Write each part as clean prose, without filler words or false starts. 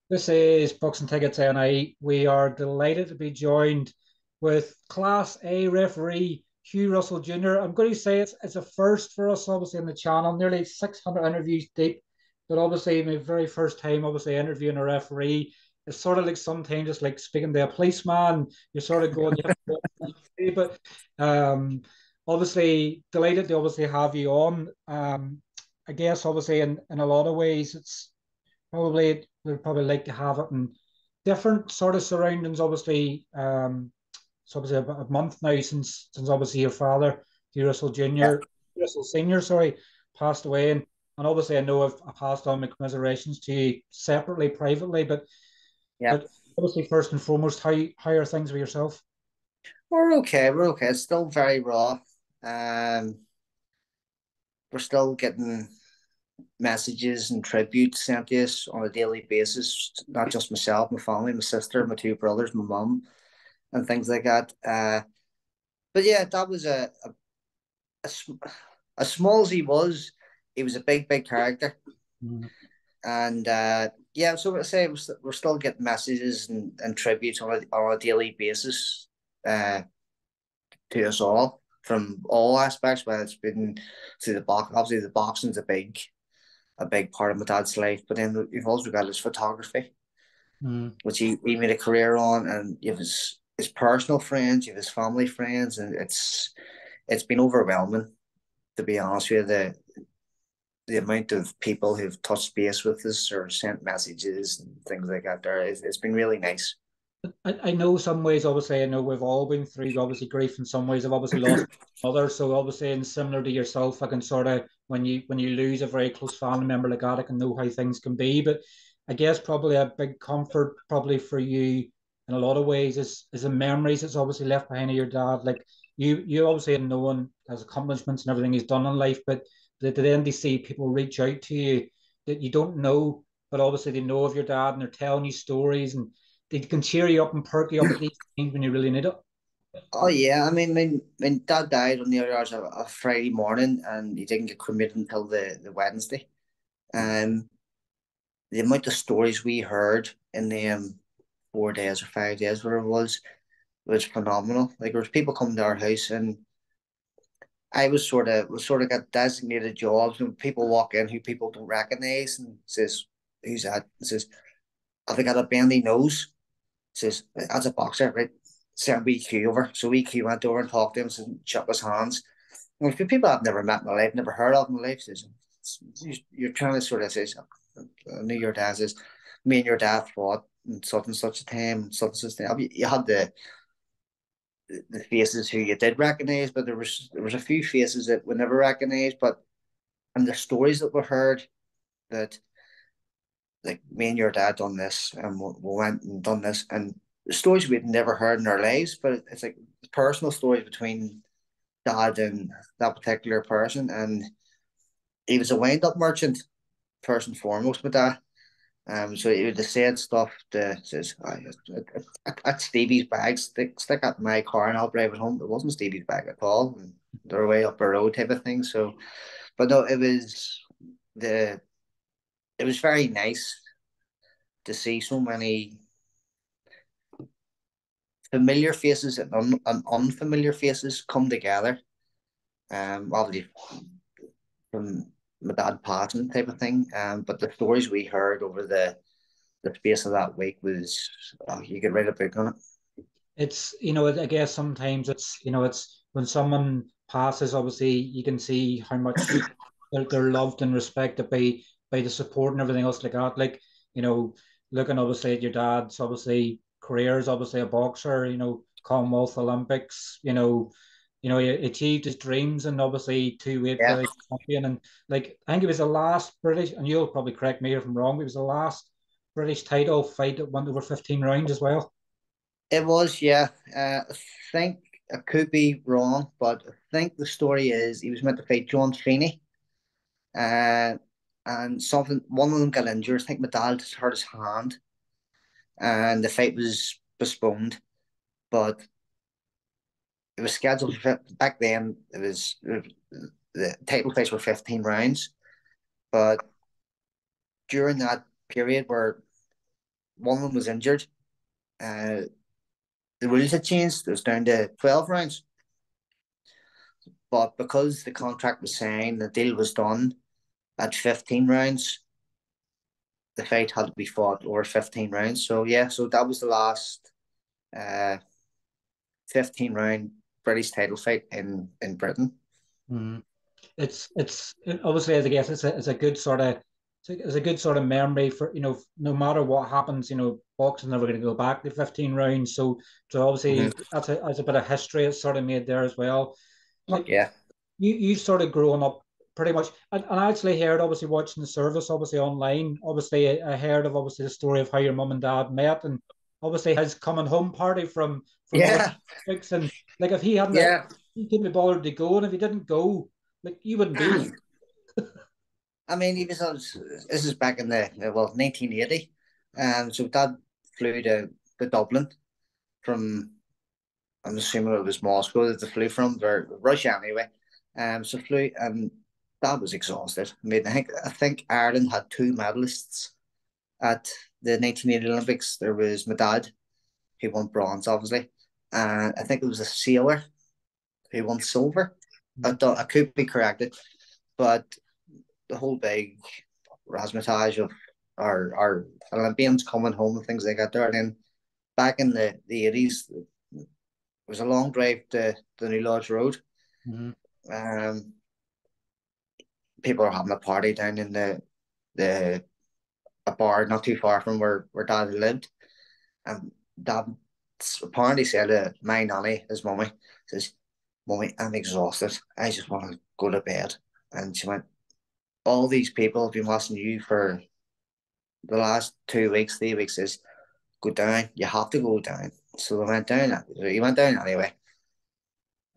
This is Books and Tickets NI. We are delighted to be joined with Class A referee Hugh Russell Jr. I'm going to say it's a first for us, obviously, on the channel. Nearly 600 interviews deep, but obviously, my very first time, obviously, interviewing a referee. It's sort of like sometimes it's like speaking to a policeman. You're sort of going, you have to go, but obviously, delighted to obviously have you on. I guess obviously in a lot of ways it's probably we'd probably like to have it in different sort of surroundings. Obviously, it's obviously about a month now since obviously your father, Hugh Russell Yeah, Jr., Russell Senior, sorry, passed away, and obviously I know I passed on my commiserations to you separately, privately, yeah. but obviously first and foremost, how are things with yourself? We're okay. We're okay. It's still very raw. Um, we're still getting messages and tributes sent to us on a daily basis. Not just myself, my family, my sister, my two brothers, my mum, and things like that. But yeah, that was a, as small as he was a big, big character. Mm. And yeah, so I say we're still getting messages and tributes on a daily basis. Uh, to us all from all aspects, whether it's been to the box. Obviously, the boxing's a big part of my dad's life, but then you've also got his photography, Mm. which he made a career on, and you have his personal friends, you have his family friends, and it's been overwhelming, to be honest with you. The amount of people who've touched base with us or sent messages and things like that there, it's been really nice. I know some ways, obviously, I know we've all been through obviously grief in some ways. I've obviously lost others. So obviously, and similar to yourself, I can sort of when you lose a very close family member like that, I can know how things can be. But I guess probably a big comfort probably for you in a lot of ways is the memories that's obviously left behind of your dad. Like you obviously have known his accomplishments and everything he's done in life, but at the end they see people reach out to you that you don't know, but obviously they know of your dad and they're telling you stories and they can cheer you up and perk you up at these things when you really need it. Oh yeah, I mean, when dad died on the other hours of Friday morning, and he didn't get cremated until the Wednesday. Um, the amount of stories we heard in the 4 days or 5 days, whatever it was phenomenal. Like there was people coming to our house, and I was sort of got designated jobs, and people walk in who people don't recognize, and says, "Who's that?" And says, "Have they got a bendy nose?" Says, "That's a boxer, right?" Send WeQ over. So WeQ went over and talked to him, and shook his hands. And for people I've never met in my life, never heard of in my life, says, you're trying to sort of say, I knew your dad says, me and your dad fought in such and such a time, such and such a time. You had the faces who you did recognize, but there was a few faces that we never recognized. But and the stories that we heard that like me and your dad done this, and we went and done this, and the stories we'd never heard in our lives. But it's like personal stories between dad and that particular person, and he was a wind up merchant first and foremost with that. So he would have said stuff to says, "That's Stevie's bag. Stick at my car and I'll drive it home." It wasn't Stevie's bag at all. And they're way up the road type of thing. So, but no, the it was very nice to see so many familiar faces and unfamiliar faces come together. Obviously from my dad passing type of thing. But the stories we heard over the space of that week was you could write a book on it. It's I guess sometimes it's when someone passes, obviously you can see how much they're loved and respected by the support and everything else like that. Like you know, looking obviously at your dad's obviously career is obviously a boxer. Commonwealth Olympics. He achieved his dreams and obviously two-weight Yeah, British champion. And like I think it was the last British, and you'll probably correct me if I'm wrong, but it was the last British title fight that went over 15 rounds as well. it was. Yeah, I think I could be wrong, but I think the story is he was meant to fight John Feeney, uh, and something one of them got injured. I think my dad hurt his hand, and the fight was postponed. But it was scheduled for back then. The title fights were 15 rounds, but during that period where one of them was injured. Uh, the rules had changed. It was down to 12 rounds. But because the contract was signed, the deal was done at 15 rounds, the fight had to be fought over 15 rounds. So, yeah, so that was the last 15 round British title fight in Britain. Mm. Obviously, I guess it's a good sort of it's a good sort of memory for, no matter what happens, boxing's never going to go back to 15 rounds. So Mm-hmm. obviously that's a bit of history it's sort of made there as well. Like, Yeah. you sort of growing up pretty much, and I actually heard, obviously watching the service obviously online, obviously I heard of obviously the story of how your mum and dad met, and obviously his coming home party from Yeah. Olympics, and like if he hadn't Yeah. he couldn't be bothered to go, and if he didn't go, like you wouldn't be here. I mean, this is back in well, 1980. So Dad flew to Dublin from, I'm assuming it was Moscow that they flew from, or Russia anyway. So flew, and Dad was exhausted. I mean, I think Ireland had two medalists at the 1980 Olympics. There was my dad, who won bronze, obviously, and I think it was a sailor who won silver. I could be corrected, but the whole big razzmatazz of our Olympians coming home and things like that there. And then back in the 80s, it was a long drive to the New Lodge Road. Mm-hmm. Um, People are having a party down in the a bar not too far from where Dad lived. And Dad apparently said to my nanny, his mummy, says, "Mummy, I'm exhausted. I just want to go to bed." And she went, "All these people have been watching you for the last 2 weeks, 3 weeks. Is go down. You have to go down." So we went down. He went down anyway.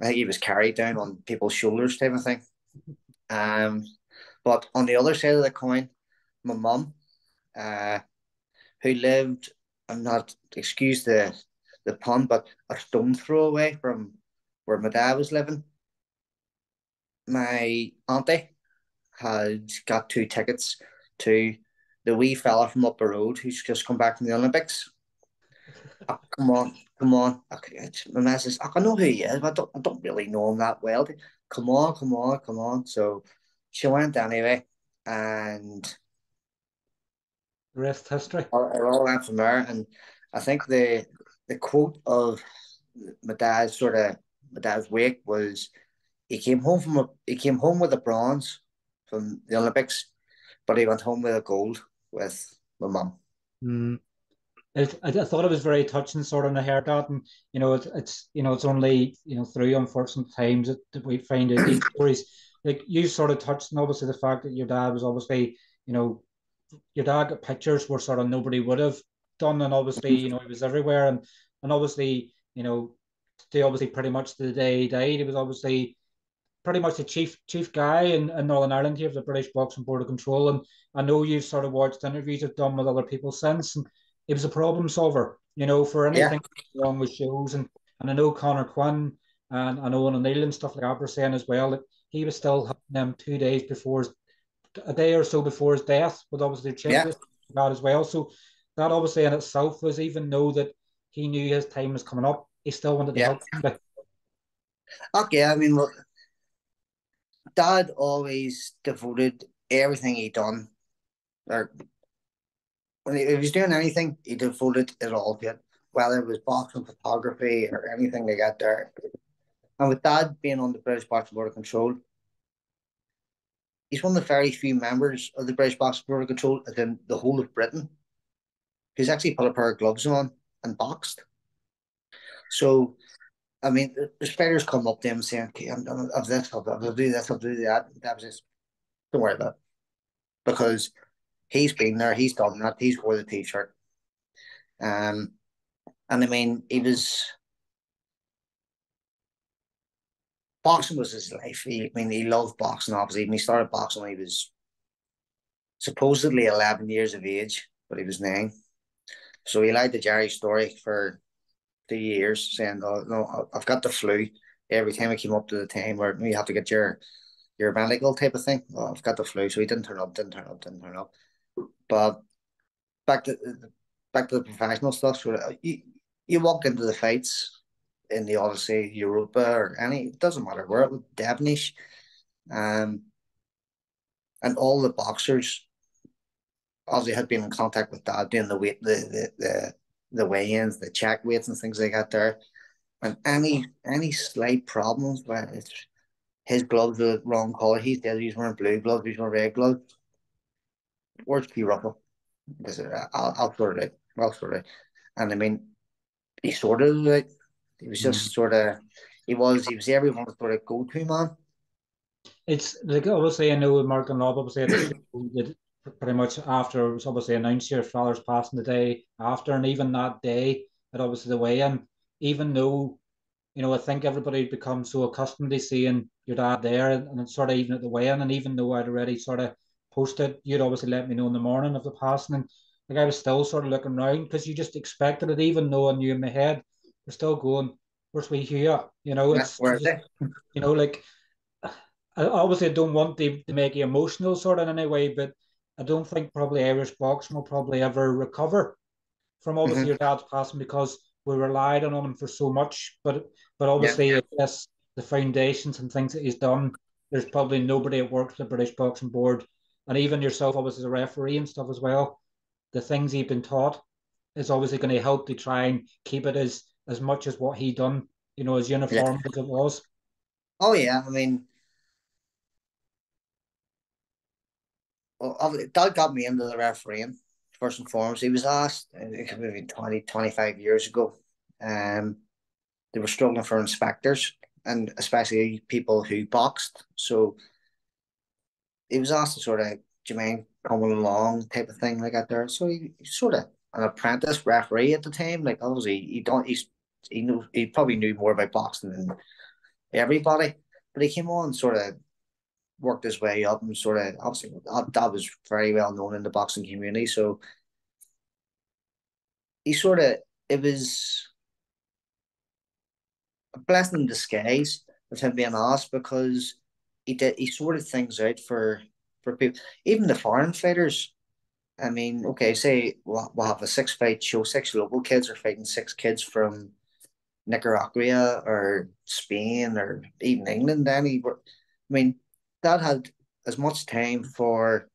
I think he was carried down on people's shoulders, type of thing. Um, but on the other side of the coin, my mum, uh, who lived, I'm not, excuse the pun, but a stone throw away from where my dad was living. My auntie had got 2 tickets to the wee fella from up the road who's just come back from the Olympics. Oh, come on, come on. Okay, my message says, I know who he is, but I don't really know him that well. Come on, come on, come on. So she went anyway, and The rest history. it all went from there. And I think the quote of my dad's sort of my dad's wake was he came home with a bronze from the Olympics, but he went home with a gold with my mum. Mm. I thought it was very touching, sort of, when I heard that, and it's only through unfortunate times that we find out these stories. Like you sort of touched on, obviously, the fact that your dad was obviously, you know your dad got pictures where sort of nobody would have done, and obviously he was everywhere, and obviously to obviously pretty much the day he died, he was obviously pretty much the chief guy in Northern Ireland here of the British Boxing Board of Control. And I know you've sort of watched interviews I've done with other people since, and he was a problem solver, for Yeah, anything wrong with shows. And I know Connor Quinn and I know O'Neill and stuff like that were saying as well that he was still helping them 2 days before a day or so before his death with obviously their yeah, checklist that as well. So that obviously in itself was, even though that he knew his time was coming up, he still wanted to yeah. help somebody. Okay, I mean, look, Dad always devoted everything he done, or when he was doing anything, he devoted it all to it, whether it was boxing, photography, or anything they got there. And with Dad being on the British Boxing Board of Control, he's one of the very few members of the British Boxing Board of Control within the whole of Britain who's actually put a pair of gloves on and boxed. So, I mean, there's fighters come up to him saying, "Okay, of this, I'll do this, I'll do that." And Dad was just, "Don't worry about it," because he's been there, he's done that, he's wore the t-shirt. Um, and I mean, he was boxing was his life. I mean, he loved boxing. Obviously, when he started boxing, when he was supposedly 11 years of age, but he was 9. So he lied to Jerry Story for 2 years, saying, "Oh no, I've got the flu." Every time he came up to the time where you have to get your medical type of thing, "Oh, I've got the flu," so he didn't turn up, didn't turn up, didn't turn up. But back to back to the professional stuff. So you walk into the fights in the Odyssey, Europa, or any, it doesn't matter where, it was Devonish, um, and all the boxers obviously had been in contact with Dad doing the weight, the weigh-ins, the check weights and things like that there. And any slight problems where it's his gloves are the wrong colour, he's wearing blue gloves, he's wearing red gloves. Where's Hugh Russell? I'll sort it out. I'll sort it out. And I mean, he sorted it out. He was Mm. just sort of, he was everyone's sort of go-to man. It's like obviously I know Mark and Rob obviously had the show that pretty much after it was obviously announced your father's passing the day after, and even that day at obviously the weigh-in, even though I think everybody becomes so accustomed to seeing your dad there, and it's sort of even at the weigh-in, and even though I'd already sort of posted, you'd obviously let me know in the morning of the passing, and like I was still sort of looking around because you just expected it, even though I knew in my head, we're still going, where's we here? It's Where is just, it? like obviously I don't want to make you emotional sort of in any way, but I don't think probably Irish boxing will probably ever recover from obviously Mm-hmm. your dad's passing because we relied on him for so much. But Yeah, obviously, I guess the foundations and things that he's done, there's probably nobody that works for the British Boxing Board, and even yourself, obviously as a referee and stuff as well. The things he's been taught is obviously going to help to try and keep it as much as what he done, as yeah. uniform as it was. Oh yeah. I mean, Dad got me into the refereeing first and foremost. He was asked, it could be 20, 25 years ago. Um, they were struggling for inspectors and especially people who boxed. So he was asked to sort of, do you mind coming along type of thing like that there. So he's sort of an apprentice referee at the time. Like obviously he probably knew more about boxing than everybody, but he came on sort of worked his way up and sort of obviously that was very well known in the boxing community. So he sort of it was a blessing in disguise of him being asked because he sorted things out for people, even the foreign fighters. I mean, okay, say we'll have a six fight show, six local kids are fighting six kids from Nicaragua or Spain or even England. I mean, that had as much time for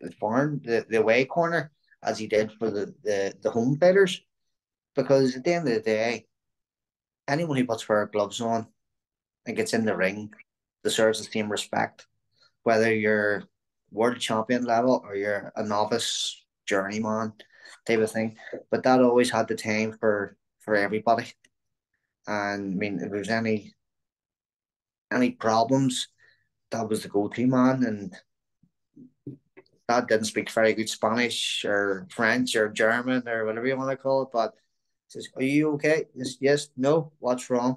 the away corner as he did for the home fighters. Because at the end of the day, anyone who puts a pair of gloves on and gets in the ring deserves the same respect, whether you're world champion level or you're a novice journeyman type of thing. But that always had the time for everybody. And I mean, if there's any problems, that was the go-to man. And Dad didn't speak very good Spanish or French or German or whatever you want to call it, but he says, "Are you okay? Yes, yes, no. What's wrong?"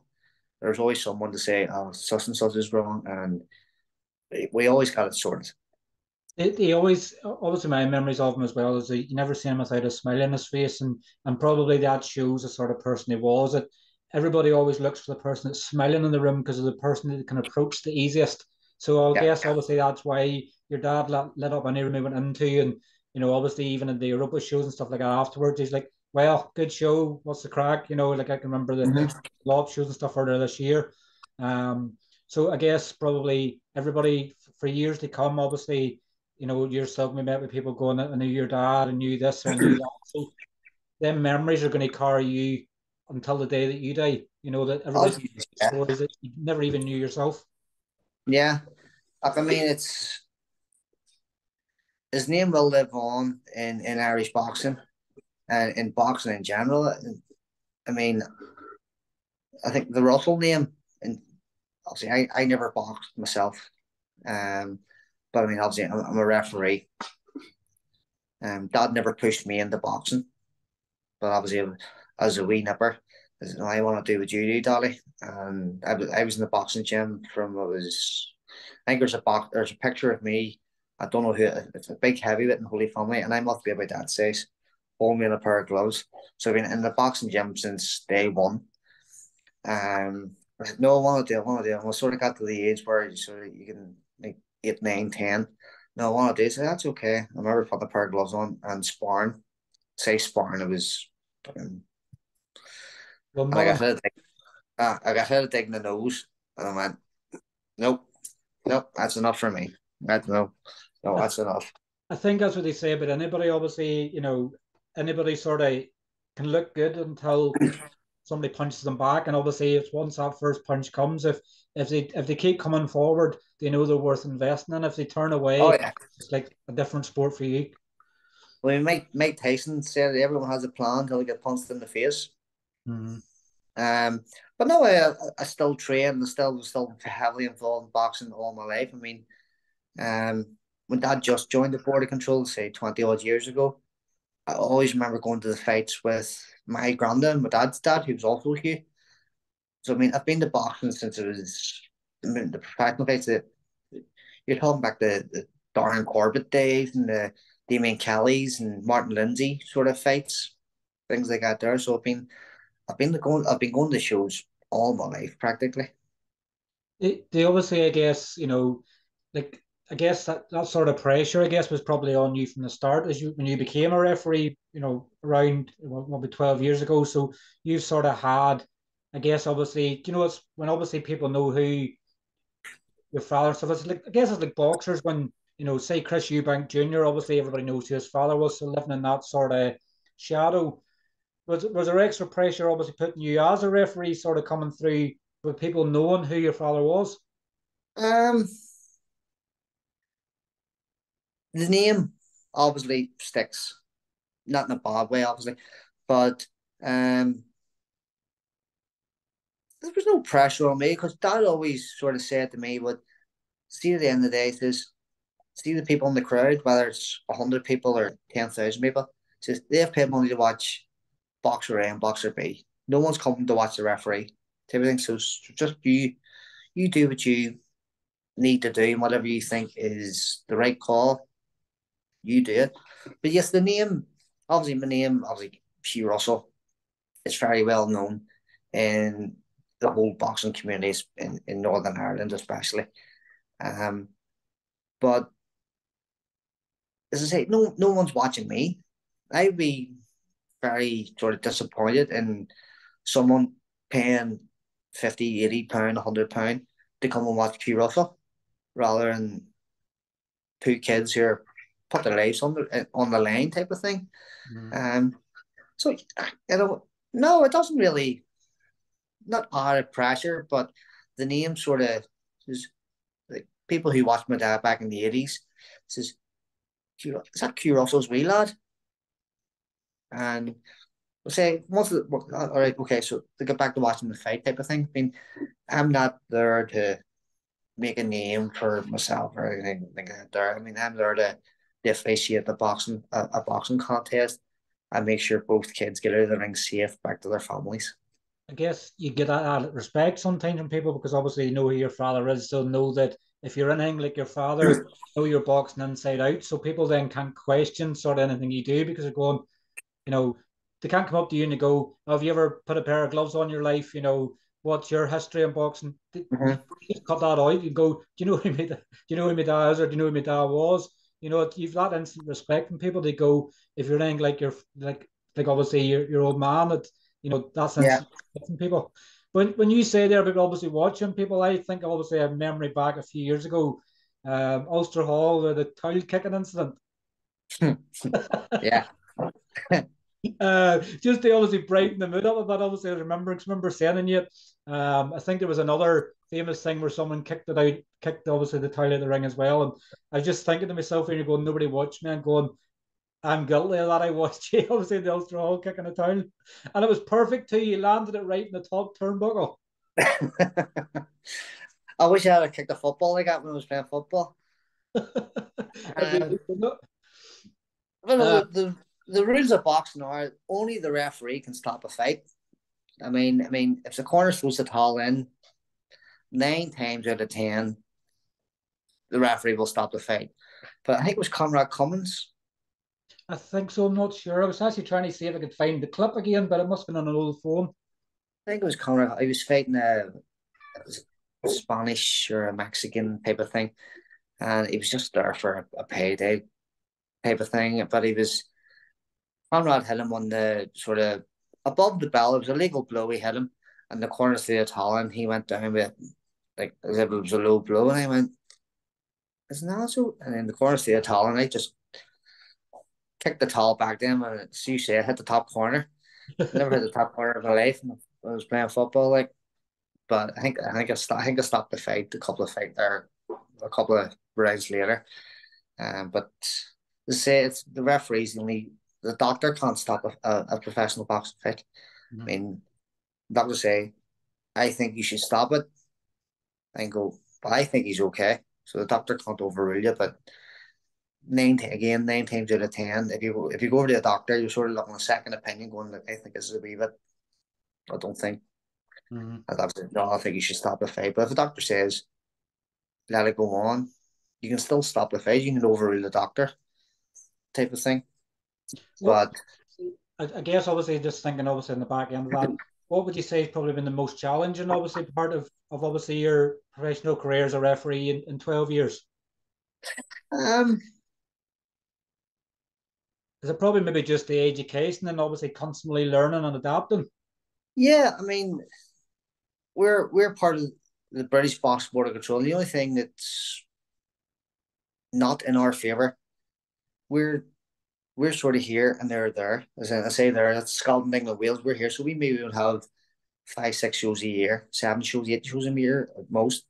There's always someone to say, "Oh, such and such is wrong," and we always got it sorted. He always, obviously, my memories of him as well is that you never see him without a smile on his face, and probably that shows the sort of person he was. That everybody always looks for the person that's smiling in the room because of the person that can approach the easiest. So I Yeah. guess obviously that's why your dad lit up any room he went into, and obviously even in the Europa shows and stuff like that afterwards, he's like, "Well, good show. What's the crack?" Like I can remember the Mm-hmm. lob shows and stuff earlier this year. Um, so I guess probably everybody for years to come, obviously yourself, we met with people going, I knew your dad, I knew this, or I knew that. So them memories are going to carry you until the day that you die. That everybody's going to Yeah. stories that you never even knew yourself. Yeah. I mean, it's his name will live on in Irish boxing and in boxing in general. I mean, I think the Russell name, and obviously, I never boxed myself, um, but I mean, obviously, I'm a referee. Dad never pushed me into boxing, but obviously, as a wee nipper, I want to do what you do, Dolly. And I was in the boxing gym from I was. I think there's a picture of me. I don't know who it's a big heavyweight in Holy Family, and I must be about that size, holding me in a pair of gloves. So I've been in the boxing gym since day one. I said, no, I want to do it. I want to do it. And we sort of got to the age where you can like 8, 9, 10. No, I want to do it. So that's okay. I remember putting a pair of gloves on and sparring. say sparring, it was Well, and Mullen, I got hit a dig in the nose, and I went, nope, nope, that's enough for me. That's no, no, I, that's enough. I think that's what they say about anybody. Obviously, anybody sort of can look good until somebody punches them back. And obviously, if once that first punch comes, if they keep coming forward, they know they're worth investing in. If they turn Oh away, yeah. it's like a different sport for you. Well, Mike Tyson said everyone has a plan until they get punched in the face. Mm-hmm. Um, but no, I still train and still heavily involved in boxing all my life. I mean, when Dad just joined the border control, say 20 odd years ago, I always remember going to the fights with my granddad, my dad's dad, who was also Hugh. So I mean, I've been to boxing since it was, I mean, the professional fights. That you're talking back the Darren Corbett days and the Damien Kelly's and Martin Lindsay sort of fights, things like that there. So I've been going to shows all my life practically. They obviously, I guess, like I guess that sort of pressure, I guess, was probably on you from the start as you when you became a referee, around maybe 12 years ago. So you've sort of had, I guess, obviously, it's when obviously people know who your father and stuff. It's like I guess it's like boxers when say Chris Eubank Jr. Obviously, everybody knows who his father was, so living in that sort of shadow. Was there extra pressure obviously putting you as a referee sort of coming through with people knowing who your father was? Um, the name obviously sticks, not in a bad way, obviously, but um, there was no pressure on me because Dad always sort of said to me, "But see at the end of the day, says see the people in the crowd, whether it's 100 people or 10,000 people, says they have paid money to watch boxer A and boxer B. No one's coming to watch the referee. Everything. So just you do what you need to do and whatever you think is the right call, you do it. But yes, the name, obviously, my name, obviously, Hugh Russell, is very well known in the whole boxing communities in Northern Ireland, especially. Um, but as I say, no one's watching me. I'd be very sort of disappointed in someone paying 50, £80, £100 to come and watch Hugh Russell rather than two kids who are put their lives on the line type of thing. Mm. Um, so no, it doesn't really not out of pressure, but the name sort of is like people who watched my dad back in the 80s says, is that Q Russell's wee lad? And we'll say all right, okay, so to get back to watching the fight type of thing. I mean, I'm not there to make a name for myself or anything like that. There, I mean, I'm there to officiate a boxing contest and make sure both kids get out of the ring safe back to their families. I guess you get that respect sometimes from people because obviously you know who your father is, so know that if you're anything like your father, know you're boxing inside out. So people then can't question sort of anything you do because they're going, you know, they can't come up to you and they go, oh, have you ever put a pair of gloves on your life? What's your history in boxing? You Mm-hmm. just cut that out. You go, do you know who my dad is, or do you know who my dad was? You've that instant respect from people. They go, if you're anything like like obviously your old man, that that's Yeah. instant respect from people. When you say there about obviously watching people, I think obviously I have a memory back a few years ago, Ulster Hall, the towel kicking incident. Yeah. Just to obviously brighten the mood up a bit. Obviously, I remember saying it. I think there was another famous thing where someone kicked obviously the towel out of the ring as well. And I was just thinking to myself, and you're going, nobody watched me. And going, I'm guilty of that. I watched you, obviously, the Ulster Hall kicking the towel. And it was perfect too. You landed it right in the top turnbuckle. I wish I had kicked a football like that when I was playing football. It'd be, Um, but no, uh, the rules of boxing are only the referee can stop a fight. I mean, if the corner throws the towel in, 9 times out of 10, the referee will stop the fight. But I think it was Conrad Cummins. I think so. I'm not sure. I was actually trying to see if I could find the clip again, but it must have been on an old phone. I think it was Conrad. He was fighting a Spanish or a Mexican type of thing, and he was just there for a payday type of thing. But Conrad hit him on the sort of above the bell. It was a legal blow. He hit him, and the corner to the Italian. He went down with like as if it was a low blow, and I went, "Isn't that so?" And then the corner to the Italian, I just kicked the towel back to him, and as you say, it hit the top corner. I never hit the top corner of my life when I was playing football. Like, but I think I stopped the fight a couple of rounds later. But to say it's the referees only the doctor can't stop a professional boxing fight. I Mhm. mean, doctors say I think you should stop it and go, but I think he's okay. So the doctor can't overrule you. But nine times out of ten, if you go over to the doctor, you're sort of looking a second opinion, going, I think this is a wee bit. I don't think. Mhm. No, I think you should stop the fight. But if the doctor says let it go on, you can still stop the fight. You can overrule the doctor type of thing. What But I guess obviously just thinking obviously in the back end of that, what would you say has probably been the most challenging obviously part of obviously your professional career as a referee in 12 years? um, Is it probably maybe just the education and obviously constantly learning and adapting? yeah, I mean, we're part of the British Box Board of Control. The only thing that's not in our favour, we're we're sort of here and they're there. As I say, there that's Scotland, England, Wales. We're here, so we maybe would have 5, 6 shows a year, 7 shows, 8 shows a year at most.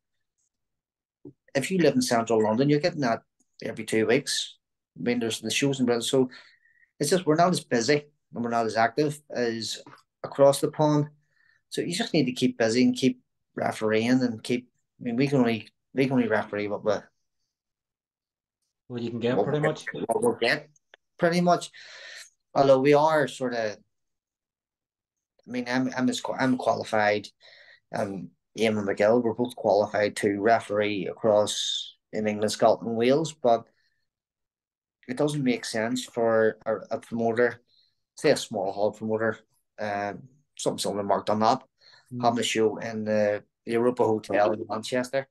If you live in central London, you're getting that every 2 weeks. I mean, there's the shows in Britain, so it's just we're not as busy and we're not as active as across the pond. So you just need to keep busy and keep refereeing and keep. I mean, we can only referee What you can get what pretty much? we'll get pretty much. Although we are sort of, I mean, I'm qualified. Eamon McGill, we're both qualified to referee across in England, Scotland, Wales, but it doesn't make sense for a promoter, say a small hall promoter, something similar to Mark Dunlop, Mm. having a show in the Europa Hotel in Manchester.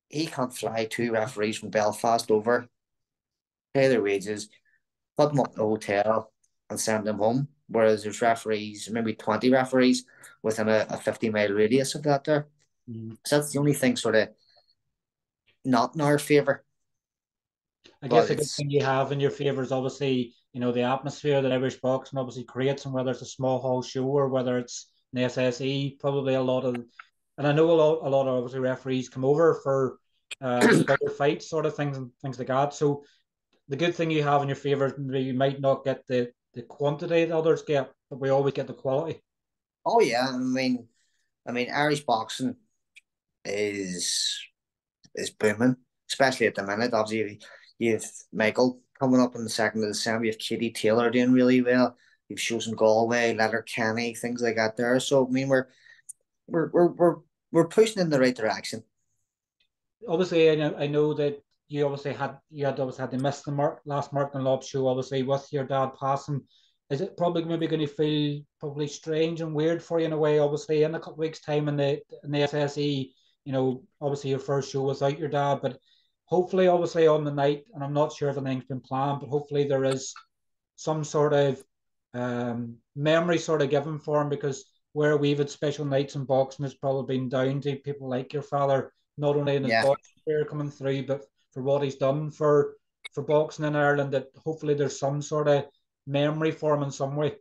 He can't fly two referees from Belfast over, pay their wages, put them up in the hotel, and send them home. Whereas there's referees, maybe 20 referees within a 50-mile radius of that there. Mm. So that's the only thing sort of not in our favour. I guess But the good it's thing you have in your favor is obviously, the atmosphere that Irish boxing obviously creates, and whether it's a small hall show or whether it's an SSE, probably a lot of, and I know a lot of obviously referees come over for the bigger fights, sort of things and things like that. So the good thing you have in your favor is maybe you might not get the quantity that others get, but we always get the quality. oh yeah, I mean Irish boxing is is booming, especially at the minute. Obviously, you've Michael coming up on the 2nd of December. You have Katie Taylor doing really well. You've shows in Galway, Letterkenny, things like that. There, so I mean, we're we're we're we're pushing in the right direction. Obviously, I know that you had obviously had to miss the last Mark and Lob show, obviously with your dad passing. Is it probably maybe going to feel probably strange and weird for you in a way? Obviously, in a couple of weeks' time in the SSE, obviously your first show without your dad, but hopefully, obviously on the night, and I'm not sure if anything's been planned, but hopefully there is some sort of memory sort of given for him, because where we've had special nights in boxing has probably been down to people like your father, not only in his Yeah. boxing career coming through, but for what he's done for boxing in Ireland. That hopefully there's some sort of memory for him in some way.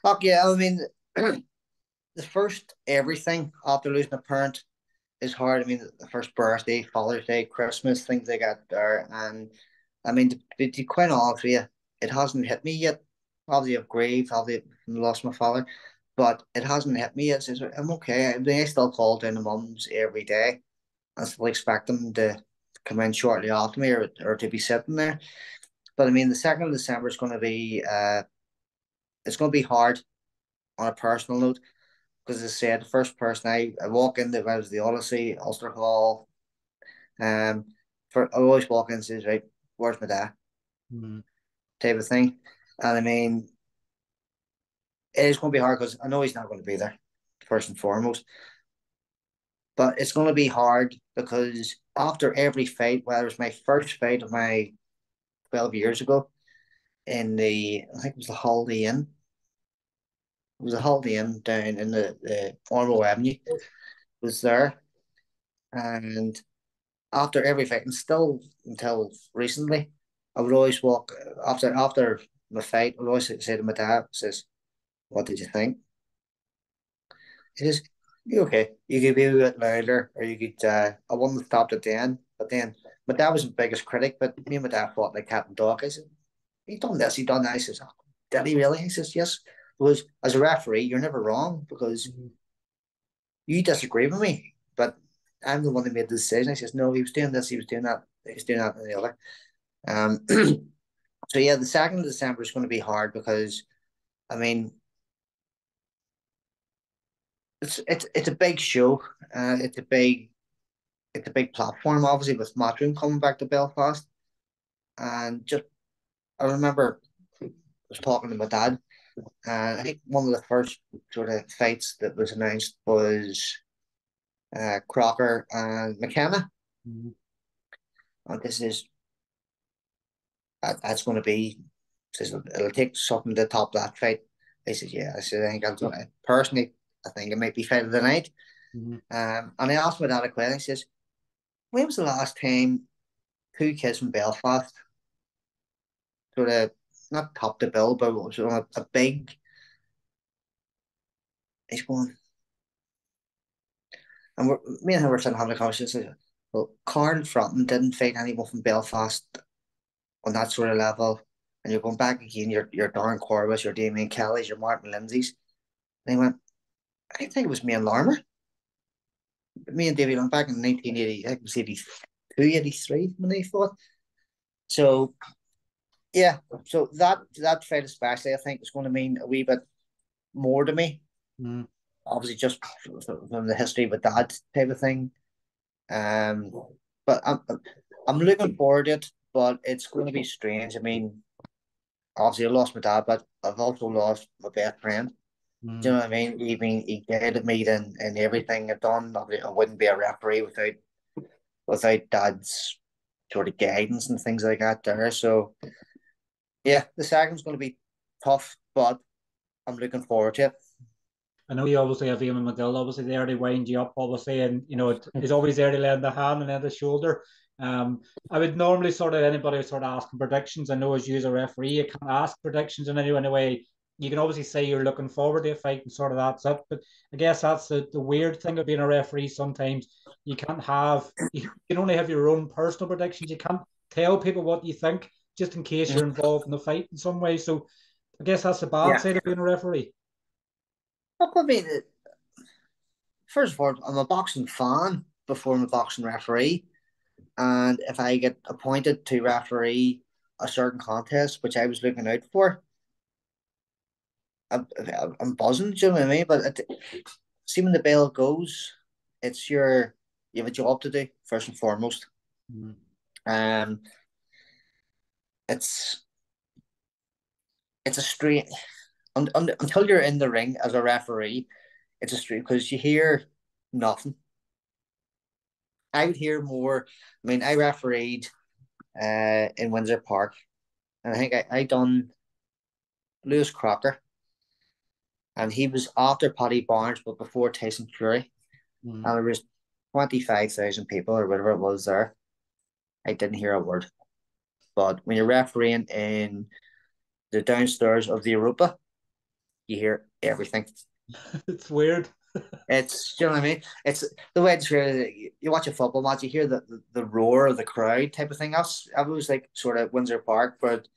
Fuck yeah, I mean, the first everything after losing a parent is hard. I mean, the first birthday, Father's Day, Christmas, things like that there. And I mean, to be quite honest with you, it hasn't hit me yet. Obviously, I've grieved, obviously, lost my father, but it hasn't hit me yet. So I'm okay. I mean, I still call down the mums every day. I still expect them to come in shortly after me or to be sitting there. But I mean, the 2nd of December is going to be it's going to be hard on a personal note because as I said, the first person I walk in, that was the Odyssey, Ulster Hall. Um, I always walk in and says, right, where's my dad? Mm. Type of thing. And I mean, it is going to be hard because I know he's not going to be there, first and foremost. But it's going to be hard because after every fight, whether it's my first fight of my 12 years ago, in I think it was the Holiday Inn. It was a Holiday Inn down in the Ormo Avenue. Was there, and after every fight, and still until recently, I would always walk after my fight. I would always say to my dad, "says What did you think?" He says, "You okay? You could be a bit louder, or you could." I wouldn't have stopped at the end, but then my dad was the biggest critic. But me and my dad fought like cat and dog. I said, "He done this. He done that." He says, "Oh, did he really?" He says, "Yes." Because as a referee, you're never wrong because Mhm. you disagree with me, but I'm the one that made the decision. I says, "No, he was doing this. He was doing that. He was doing that, and the other." Um, so yeah, the 2nd of December is going to be hard because I mean it's a big show. It's a big platform, obviously, with Matchroom coming back to Belfast. And just I remember I was talking to my dad, and I think one of the first sort of fights that was announced was Crocker and McKenna. Mhm. And this is that's going to be says it'll take something to top that fight. I said, yeah. I said, I think I'm going to personally. I think it might be fight of the night. Mhm. And I asked my dad a question. He says, when was the last time two kids from Belfast sort of not top the bill, but was on a big? He's going, and me and him were sitting having a conversation. Well, Carl Frampton didn't fight anyone from Belfast on that sort of level. And you're going back again, your Darren Corbett's, your Damien Kelly's, your Martin Lindsay's. And he went, I think it was me and Larmer. Me and David went back in 1980, I think it was 82, 83 when they fought. So, yeah, so that fight especially, I think, is going to mean a wee bit more to me. Mhm. Obviously, just from the history with that type of thing. Um, but I'm looking forward to it, but it's going to be strange. I mean, obviously, I lost my dad, but I've also lost my best friend. Do you Mhm. know what I mean? Even he guided me in everything I've done. I wouldn't be a referee without dad's sort of guidance and things like that there. So yeah, the second's going to be tough, but I'm looking forward to I know you obviously have Eamon McGill, obviously there to wind you up, obviously, and it. he's always there to lend the hand and lend the shoulder. I would normally sort of anybody sort of asking predictions. I know as you as a referee, you can't ask predictions in any way. You can obviously say you're looking forward to a fight and sort of that's it. But I guess that's the weird thing of being a referee. Sometimes you can only have your own personal predictions. You can't tell people what you think just in case you're involved in the fight in some way. So I guess that's the bad Yeah. side of being a referee. Look, I mean, first of all, I'm a boxing fan before I'm a boxing referee. And if I get appointed to referee a certain contest, which I was looking out for, I'm buzzing, do you know what I mean? But see, when the bell goes, it's you have a job to do, first and foremost. Mm. Um, it's it's a straight until you're in the ring as a referee, it's a straight because you hear nothing. I would hear more. I mean, I refereed in Windsor Park, and I think I done Lewis Crocker, and he was after Paddy Barnes, but before Tyson Fury, Mm. and there was 25,000 people or whatever it was there. I didn't hear a word. But when you're refereeing in the downstairs of the Europa, you hear everything. It's weird. It's, you know what I mean? It's the way it's really, you watch a football match, you hear the roar of the crowd type of thing. I was like sort of Windsor Park, but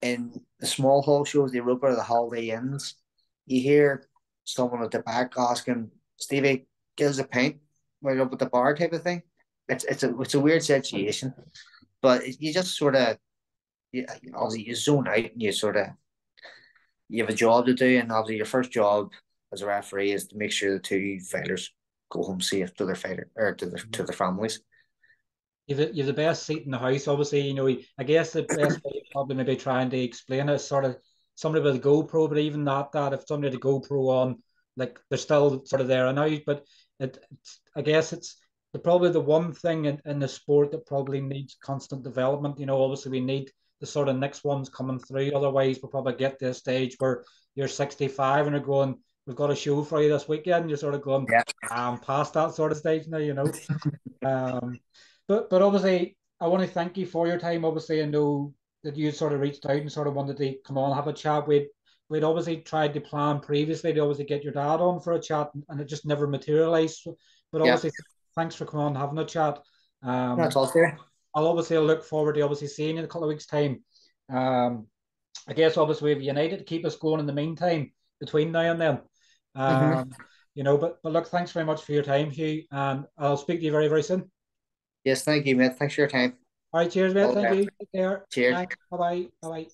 in the small hall shows, the Europa or the Holiday Inns, you hear someone at the back asking, Stevie, give us a pint right up at the bar type of thing. It's a weird situation, but you just sort of, obviously you zone out and you sort of, you have a job to do, and obviously your first job as a referee is to make sure the two fighters go home safe to their fighter or to their families. You've the best seat in the house, obviously. I guess the best way of probably maybe trying to explain it is sort of somebody with a GoPro, but even that if somebody had a GoPro on, like they're still sort of there and out. But I guess it's probably the one thing in the sport that probably needs constant development. Obviously we need the sort of next ones coming through. Otherwise, we'll probably get to a stage where you're 65 and you're going, we've got a show for you this weekend. And you're sort of going, Yeah. I'm past that sort of stage now, you know. But obviously, I want to thank you for your time. Obviously, I know that you sort of reached out and sort of wanted to come on, have a chat. We'd obviously tried to plan previously to obviously get your dad on for a chat, and it just never materialized. But Yeah. obviously, thanks for coming on and having a chat. That's all fair. I'll look forward to obviously seeing you in a couple of weeks' time. Um, I guess obviously we've United to keep us going in the meantime between now and then. Mm-hmm. You know, but look, thanks very much for your time, Hugh, and I'll speak to you very, very soon. Yes, thank you, mate. Thanks for your time. All right, cheers, mate. All the Thank best. you. Take care. Cheers. Thanks. Bye bye. Bye bye.